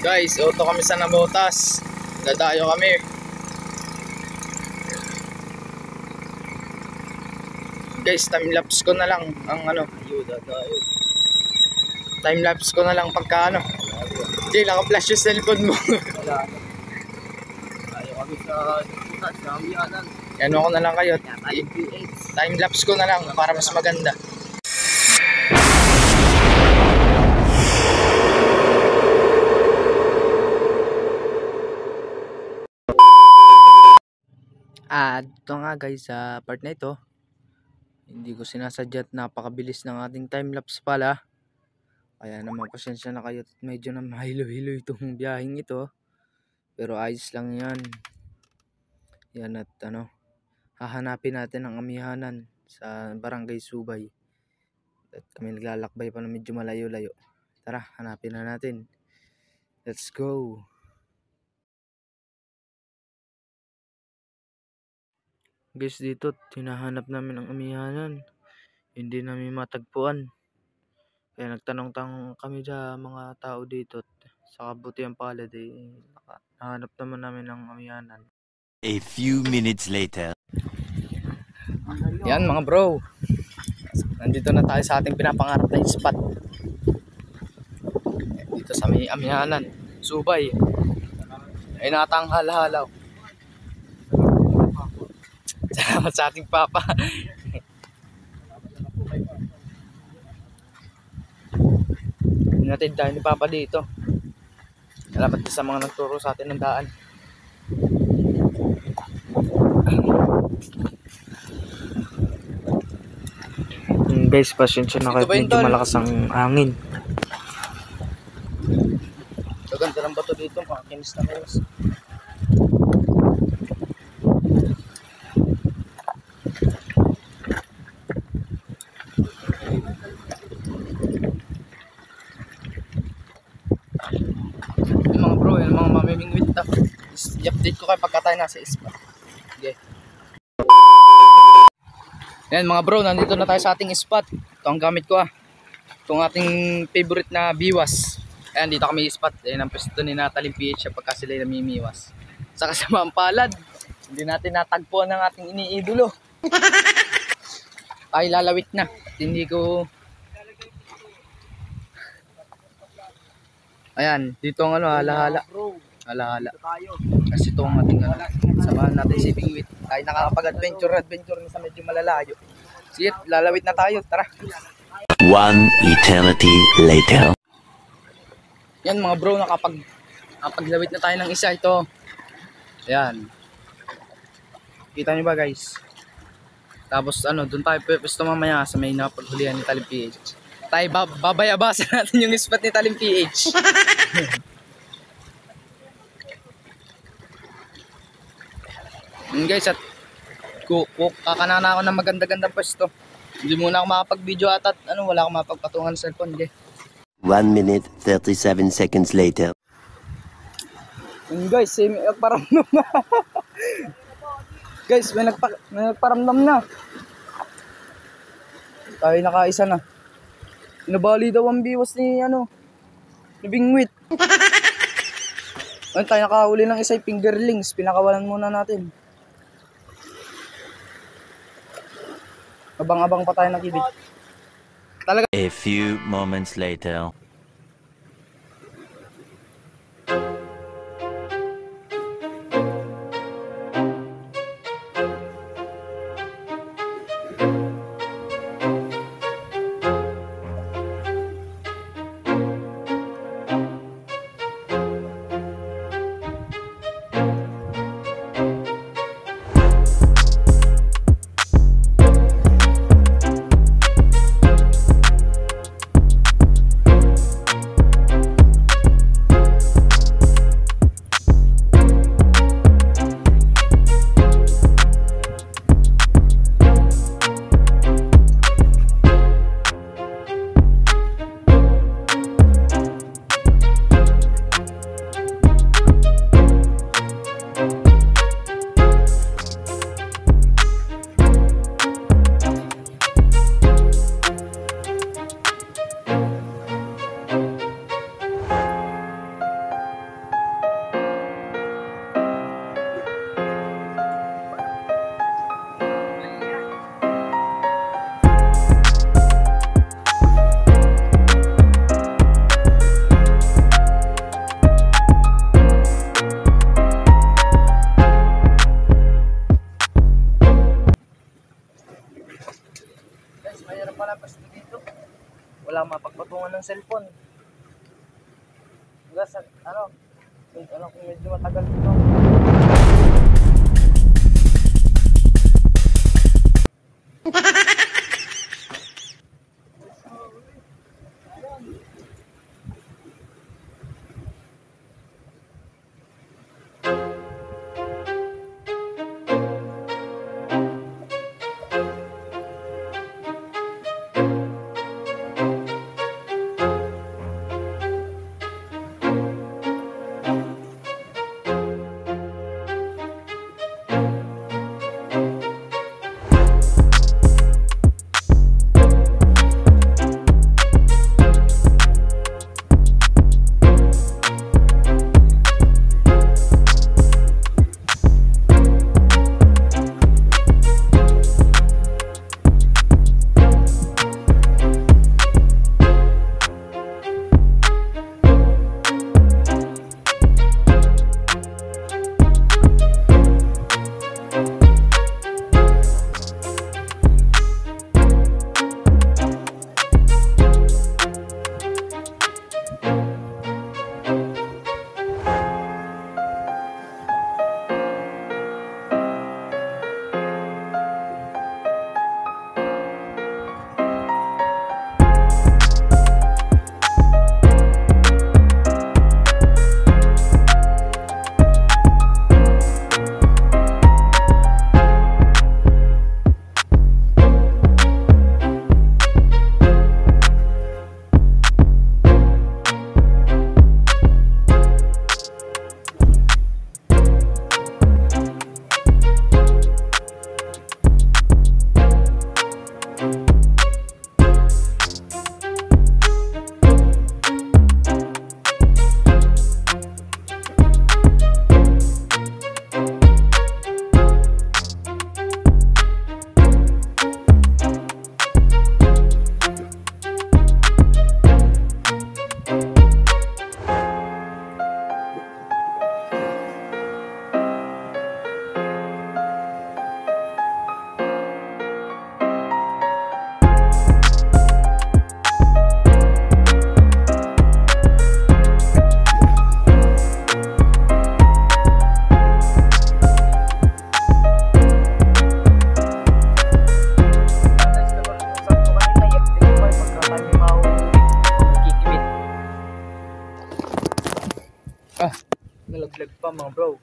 Guys, auto kami sa Nabotas. Dadayo kami. Guys, time-lapse ko na lang ang ano. Time-lapse ko na lang pagka ano. Okay, naka-flash yung cellphone mo. Tayo kami sa Amihanan. Ano ko na lang kayo. Time-lapse ko na lang para mas maganda. Ito nga guys, sa part na ito, hindi ko sinasadya at napakabilis ng ating time-lapse pala. Kaya naman pasensya na kayo, medyo na mahilo-hilo itong biyaheng ito. Pero ayos lang yan. Yan at ano, hahanapin natin ang Amihanan sa Barangay Subay. At kami naglalakbay pa na medyo malayo-layo. Tara, hanapin na natin. Let's go! Guys, dito hinahanap namin ang Amihanan. Hindi namin matagpuan. Kaya nagtanong-tanong kami sa mga tao dito. Sa kabutihan palad nahanap naman namin ang Amihanan. A few minutes later. Yan mga bro. Nandito na tayo sa ating pinapangarap na spot. Dito sa may Amihanan, Subay. Ay natanghal-halaw. Salamat sa ating papa. Natin tayo ni papa dito. Salamat sa mga nagturo sa atin ng daan. Guys, pasensya na kayo, medyo malakas ang hangin. Ganda ng bato dito, makakinis na kinis. Mga bro, yung mga mamimingwit na. I-update ko kayo pagka tayo nasa spot. Okay. Yan mga bro, nandito na tayo sa ating spot. Ito ang gamit ko itong ating favorite na biwas. Ayan, dito kami spot. Ayan ang pwesto ni Natalie PH pagka sila namimiwas. Sa kasamaan palad, hindi natin natagpuan ng ating iniidolo. Ay lalawit na. At hindi ko... Ayan, dito ang ano, halahala. Halahala. Kasi ito ang ating ano, samahan natin si Pingwit. Tayo nakakapag-adventure na sa medyo malalayo. Sige, lalawit na tayo. Tara. One eternity later. Yan mga bro, nakapaglawit na tayo ng isa ito. Ayan. Kita nyo ba guys? Tapos ano, doon tayo pwesto mamaya sa may napaghulihan ni Talim PH. Tayo babayabasan natin yung spot ni Talim PH. Guys, at kakanana ako ng maganda-gandang pwesto. Hindi muna ako makapag-video at ano, wala akong mapagpatungan sa cellphone. 1 minute 37 seconds later. Guys, may nagparamdam na. Guys, may nagparamdam na. Tayo nakaisa na. Nabali daw ang biwas ni ano, ni Bingwit. Ano, tayo nakahuli ng isa, fingerlings. Pinakawalan muna natin. Abang-abang pa tayo nakibig. Talaga. A few moments later. Wala mapagpatungan ng cellphone. Gas, ano kung medyo matagal dito. Nalaglag pa mga bro.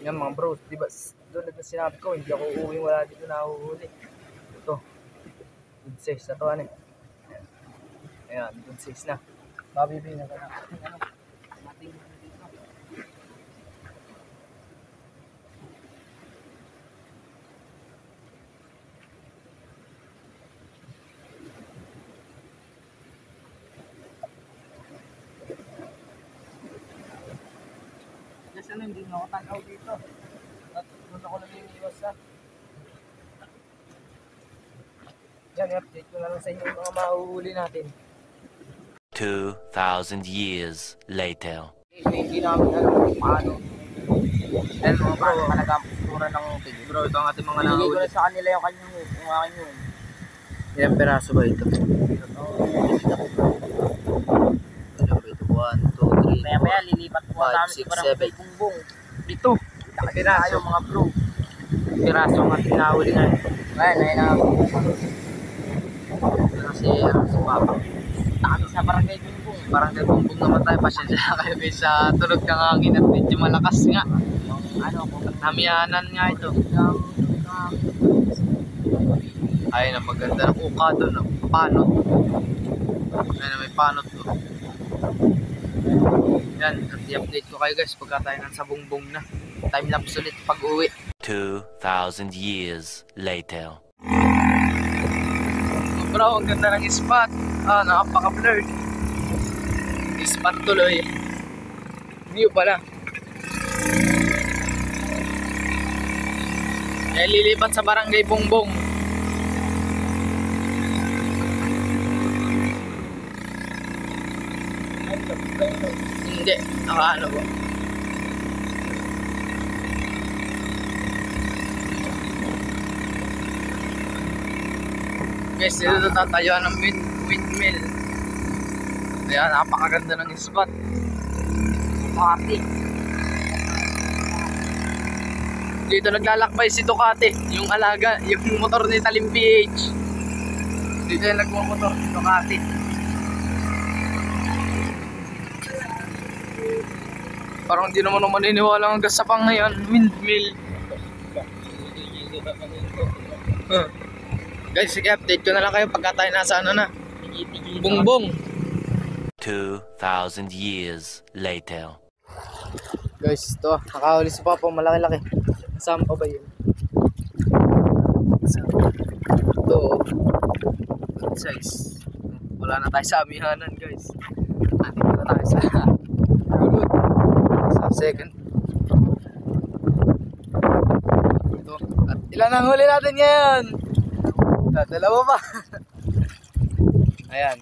Yan mga bro, diba doon na sinabi ko, hindi ako uuwi, wala dito na uuli. Ito, good size na to ano eh. Ayan, good size na. Mabibi na ka na. Mating dito. Kasi hindi na ako tanaw dito. At doon ako namimiwas sa. Yan, i-update ko na lang sa inyo yung mga mahuhuli natin. 2,000 years later. Hindi namin alam kung paano. Yan mga bro, Talaga ang postura ng tigre. bro, ito ang ating mga Binigay ko nahuli. na sa kanila yung kanyang yung akin yun. Ilang peraso ba ito? Ilan ba ito? 1, 2, 3, Maya lilipat po 5, namin 6, sa barangay 7. Bungbong. Ito, peraso. Tayo mga bro. Peraso ang ating nahuli ngayon. Ayan, ayun na. Kasi si Papa. Kami sa barangay Bungbong. Barangay Bumbong naman tayo. Pasensya na kayo guys sa tunog ng hangin at medyo malakas nga. Yung ano ko. Namiyanan nga ito. Ayun na, maganda ng uka doon. No? Panot. Ayun na, may panot doon. Yan, at i-update ko kayo guys pagka tayo nang sa Bungbong na. Time-lapse ulit pag uwi. 2,000 years later. Bro, ang ganda ng spot. Nakapaka-blurred. Spot tuloy. View pala. Lilipat sa barangay Bungbong. Hindi, nakaano ba? Guys, dito tatayuan ng windmill. Ayan, napakaganda ng spot. Ducati. Dito naglalakbay si Ducati, yung alaga, yung motor ni Talim PH. Dito yung nagmumotor si Ducati. Parang hindi naman maniniwala ang gasapang ngayon, windmill. Guys, sige, update ko na lang kayo pagka tayo nasa ano na. Bungbong. 2,000 years later. Guys, ito, nakahuli si Papa, malaki-laki. Saan pa ba yun? Ito, good size. Wala na tayo sa amihanan, guys. Andito na tayo sa gulod. Sa second. Ito. At ilan ang huli natin ngayon? Dalawa pa. Ayan.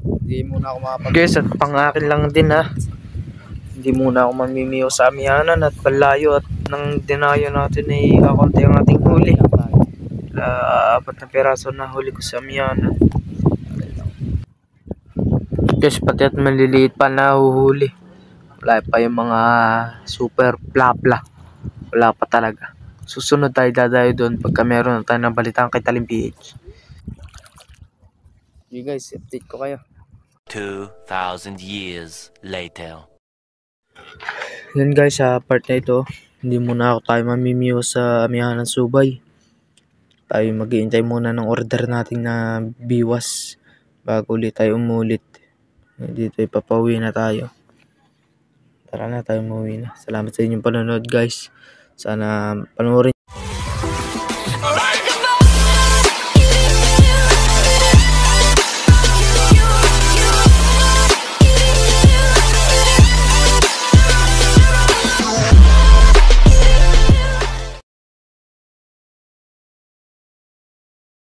Hindi muna ako makapag... Guys, at pang-akin lang din ha. Hindi muna ako mamimiyo sa amihanan at palayo at nang dinayo natin ay kakunti ang ating huli. 4 na peraso na huli ko sa amihanan. Guys, pati at maliliit pa na huhuli. Wala pa yung mga super plapla. Wala pa talaga. Susunod tayo dadayo doon pagka meron na tayo ng balitaan kay Talim PH. Okay guys, update ko kayo. 2,000 years later. Yan guys, sa part na ito, hindi muna ako tayo mamimiyo sa amihanan subay. Tayo mag-iintay muna ng order natin na biwas bago ulit tayo umulit. Dito ipapauwi na tayo. Tara na tayo umuwi na. Salamat sa inyong panonood guys. Sana panoorin